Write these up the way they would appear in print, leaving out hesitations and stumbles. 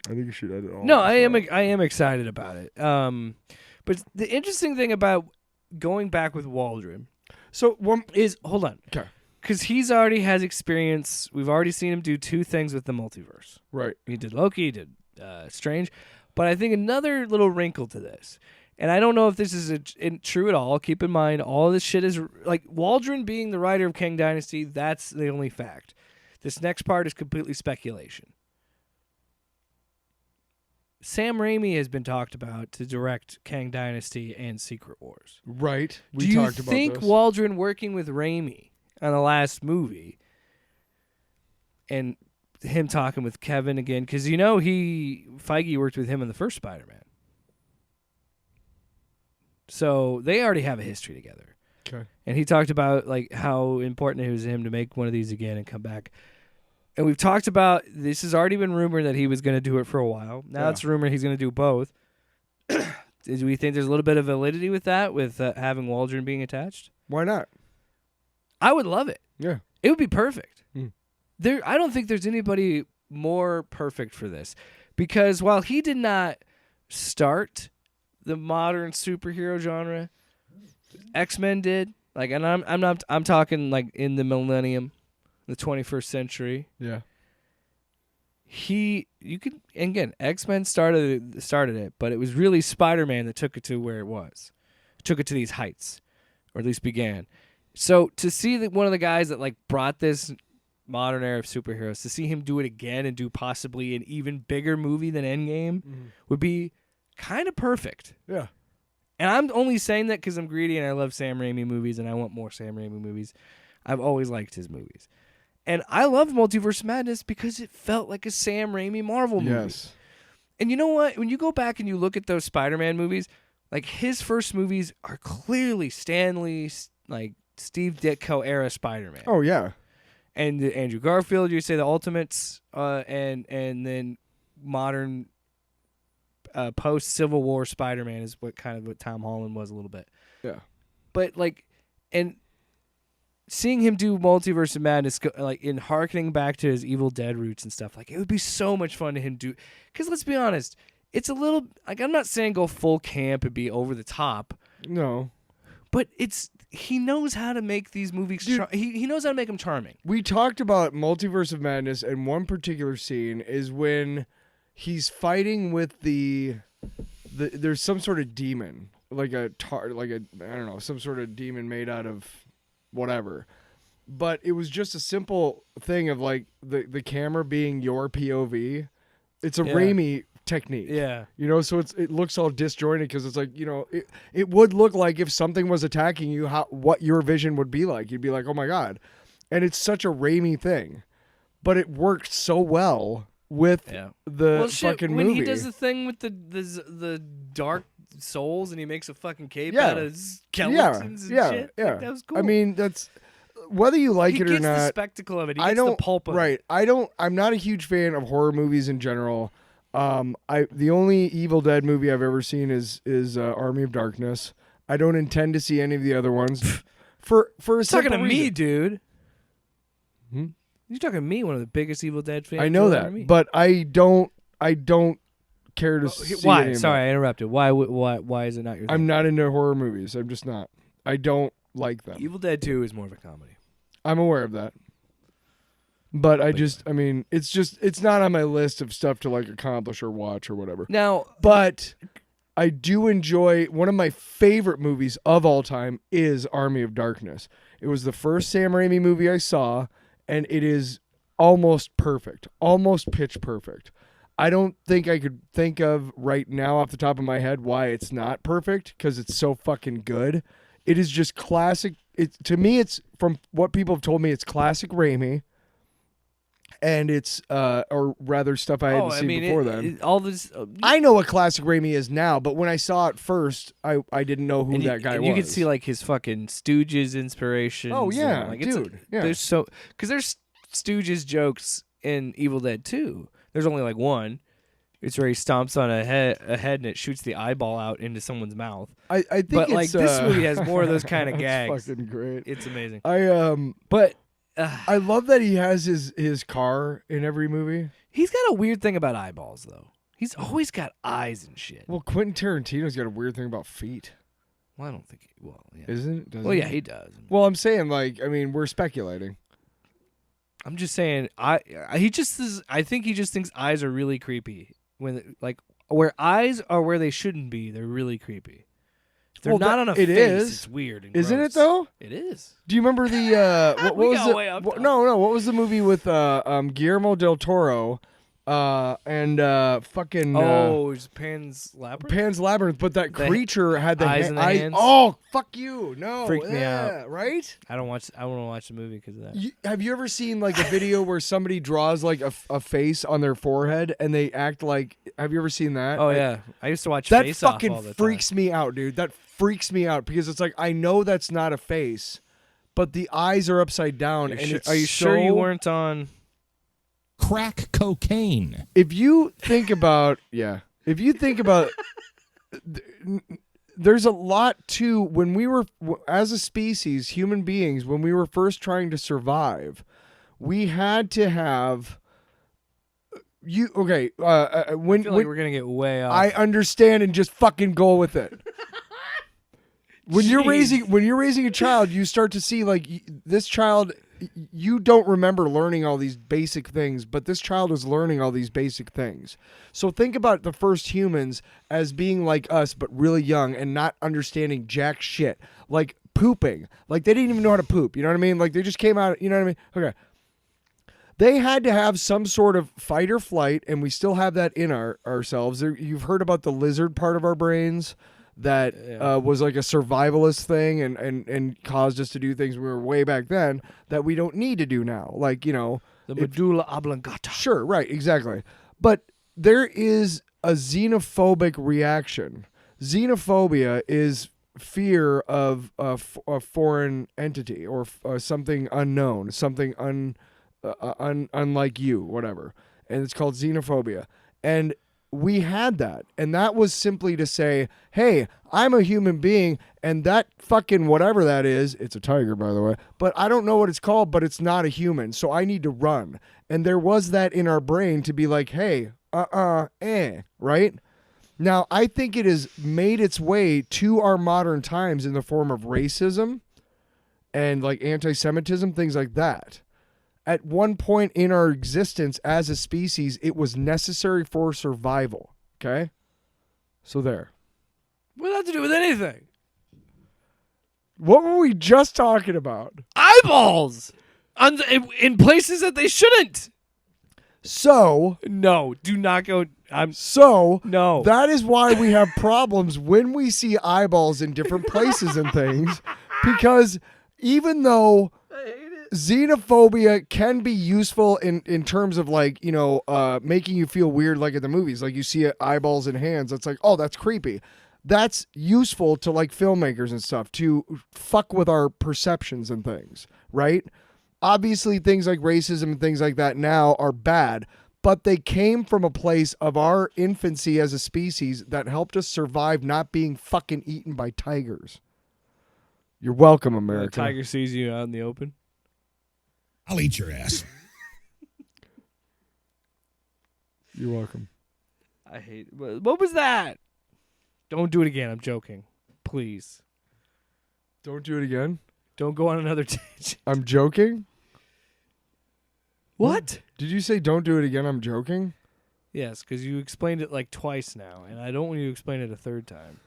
I think you should edit all. No, of this I am excited about it. But the interesting thing about going back with Waldron So one is, hold on. Okay. Because he's already has experience. We've already seen him do 2 things with the multiverse. Right. He did Loki, he did Strange. But I think another little wrinkle to this, and I don't know if this is true at all. Keep in mind, all this shit is, like, Waldron being the writer of Kang Dynasty, that's the only fact. This next part is completely speculation. Sam Raimi has been talked about to direct Kang Dynasty and Secret Wars. Right. Do you think Waldron working with Raimi on the last movie and him talking with Kevin again, because Feige worked with him in the first Spider-Man, so they already have a history together. Okay. And he talked about like how important it was to him to make one of these again and come back. And we've talked about, this has already been rumored that he was going to do it for a while. Now it's rumored he's going to do both. Do we think there's a little bit of validity with that, with having Waldron being attached? Why not? I would love it. Yeah. It would be perfect. Mm. I don't think there's anybody more perfect for this, because while he did not start the modern superhero genre, X-Men did. Like, and I'm talking like in the millennium, the 21st century. Yeah. X-Men started it, but it was really Spider-Man that took it to where it was. Took it to these heights, or at least began. So to see that one of the guys that like brought this modern era of superheroes, to see him do it again and do possibly an even bigger movie than Endgame would be kind of perfect. Yeah. And I'm only saying that because I'm greedy and I love Sam Raimi movies and I want more Sam Raimi movies. I've always liked his movies. And I love Multiverse Madness because it felt like a Sam Raimi Marvel movie. Yes. And you know what? When you go back and you look at those Spider-Man movies, like his first movies are clearly Stan Lee, like Steve Ditko era Spider-Man. Oh yeah. And Andrew Garfield, you say the Ultimates, and then modern post Civil War Spider-Man is what Tom Holland was a little bit. Yeah. But like, and seeing him do Multiverse of Madness, like in harkening back to his Evil Dead roots and stuff, like it would be so much fun to him do. Because let's be honest, it's a little like, I'm not saying go full camp and be over the top. No. But he knows how to make these movies. He knows how to make them charming. We talked about Multiverse of Madness, and one particular scene is when he's fighting with there's some sort of demon, like I don't know, some sort of demon made out of whatever. But it was just a simple thing of like the camera being your POV. It's a Raimi technique. Yeah. So it looks all disjointed because it's like, it would look like if something was attacking you, what your vision would be like. You'd be like, oh my God. And it's such a Raimi thing. But it worked so well with the fucking movie. When he does the thing with the dark souls and he makes a fucking cape out of skeletons and shit. Yeah. Like, that was cool. I mean, that's whether you like it or not. He gets the spectacle of it. He gets the pulp of it. I'm not a huge fan of horror movies in general. The only Evil Dead movie I've ever seen is Army of Darkness. I don't intend to see any of the other ones. for a talking to reason. me, dude. Hmm? You're talking to me, one of the biggest Evil Dead fans. I know that, but I don't care to see. Why? Any Sorry, I interrupted. Why is it not your thing? I'm not into horror movies. I'm just not. I don't like them. Evil Dead 2 is more of a comedy. I'm aware of that. But it's not on my list of stuff to like accomplish or watch or whatever. Now, but I do enjoy, one of my favorite movies of all time is Army of Darkness. It was the first Sam Raimi movie I saw, and it is almost perfect, almost pitch perfect. I don't think I could think of right now off the top of my head why it's not perfect, because it's so fucking good. It is just classic. To me, it's, from what people have told me, it's classic Raimi. And it's, or rather, stuff I hadn't seen before then. All this, I know what classic Raimi is now, but when I saw it first, I didn't know who that guy was. You could see like his fucking Stooges inspiration. Oh yeah, like, dude. There's because there's Stooges jokes in Evil Dead 2. There's only like one. It's where he stomps on a head and it shoots the eyeball out into someone's mouth. I think, but like this movie has more of those kind of gags. It's fucking great. It's amazing. I love that he has his car in every movie. He's got a weird thing about eyeballs, though. He's always got eyes and shit. Well, Quentin Tarantino's got a weird thing about feet. Well, I don't think. Yeah. Isn't it? Doesn't Well, yeah, it? he does. Well, I'm saying, like, I mean, we're speculating. I'm just saying. I think he just thinks eyes are really creepy. When like where eyes are where they shouldn't be, they're really creepy. If they're not on a face. It's weird. And Isn't gross. it though? It is. Do you remember the what We was got it? way off What, topic. no, what was the movie with Guillermo del Toro and fucking It's Pan's Labyrinth. Pan's Labyrinth, but that The creature had the eyes in the hands? Oh, fuck you. No. Freaked me out. Right? I don't want to watch the movie because of that. Have you ever seen like a video where somebody draws like a face on their forehead and they act like, have you ever seen that? Oh yeah, I used to watch That Face Off fucking all the freaks me out, dude. That freaks me out because it's like, I know that's not a face, but the eyes are upside down. time. And Are you sure you weren't on crack cocaine? If you think about, there's a lot to when we were, as a species, human beings, when we were first trying to survive, we had to have, when I feel like we're gonna get way off. I understand and just fucking go with it. When you're Jeez. raising a child, you start to see like this child, you don't remember learning all these basic things, but this child is learning all these basic things. So think about the first humans as being like us, but really young and not understanding jack shit, like pooping. Like they didn't even know how to poop. You know what I mean? Like they just came out. You know what I mean? Okay. They had to have some sort of fight or flight, and we still have that in ourselves. You've heard about the lizard part of our brains that was like a survivalist thing and caused us to do things we were way back then that we don't need to do now. Like, you know. the medulla oblongata. Sure, right, exactly. But there is a xenophobic reaction. Xenophobia is fear of a foreign entity or something unknown, something unlike you, whatever. And it's called xenophobia. And we had that. And that was simply to say, hey, I'm a human being, and that fucking whatever that is, it's a tiger, by the way, but I don't know what it's called, but it's not a human, so I need to run. And there was that in our brain to be like, hey, right? Now, I think it has made its way to our modern times in the form of racism and like anti-Semitism, things like that. At one point in our existence as a species, it was necessary for survival. Okay? So there. What does that have to do with anything? What were we just talking about? Eyeballs in places that they shouldn't. So, No, do not go. No. that is why we have problems when we see eyeballs in different places and things. Because even though xenophobia can be useful in terms of like, you know, making you feel weird like in the movies. Like you see eyeballs and hands. It's like, oh, that's creepy. That's useful to like filmmakers and stuff to fuck with our perceptions and things, right? Obviously, things like racism and things like that now are bad, but they came from a place of our infancy as a species that helped us survive not being fucking eaten by tigers. You're welcome, America. A tiger sees you out in the open. I'll eat your ass. You're welcome. I hate. What was that? Don't do it again. I'm joking. Please. Don't do it again. Don't go on another tangent. I'm joking. What? Did you say don't do it again? I'm joking. Yes, because you explained it like twice now, and I don't want you to explain it a third time.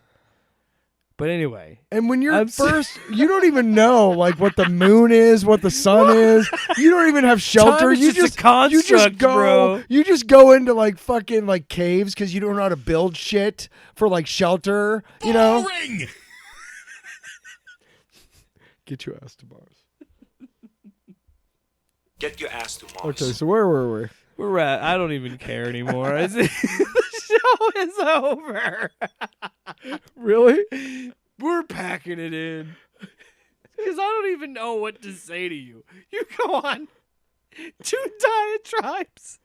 But anyway. And when you're I'm first, you don't even know like what the moon is, what the sun is. You don't even have shelter. Time is You just a construct, go. bro. You just go into like fucking like caves because you don't know how to build shit for like shelter. You know. Boring! Get your ass to Mars. Get your ass to Mars. Okay, so where were we? We're at. I don't even care anymore. The show is over. Really? We're packing it in. Because I don't even know what to say to you. You go on 2 diatribes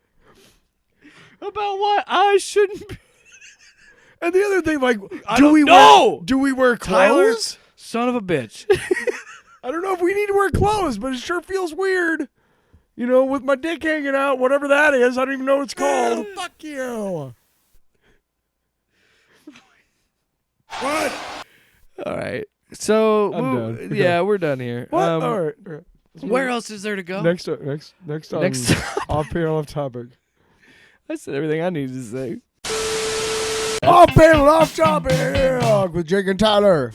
about why I shouldn't be. And the other thing, like, I do don't we know. wear Tyler, clothes? son of a bitch. I don't know if we need to wear clothes, but it sure feels weird. You know, with my dick hanging out, whatever that is. I don't even know what it's called. Fuck you. What? All right. So I'm done. yeah, we're done here. What? All right. Where else is there to go? Next on off panel off topic. I said everything I needed to say. Off panel off topic with Jake and Tyler.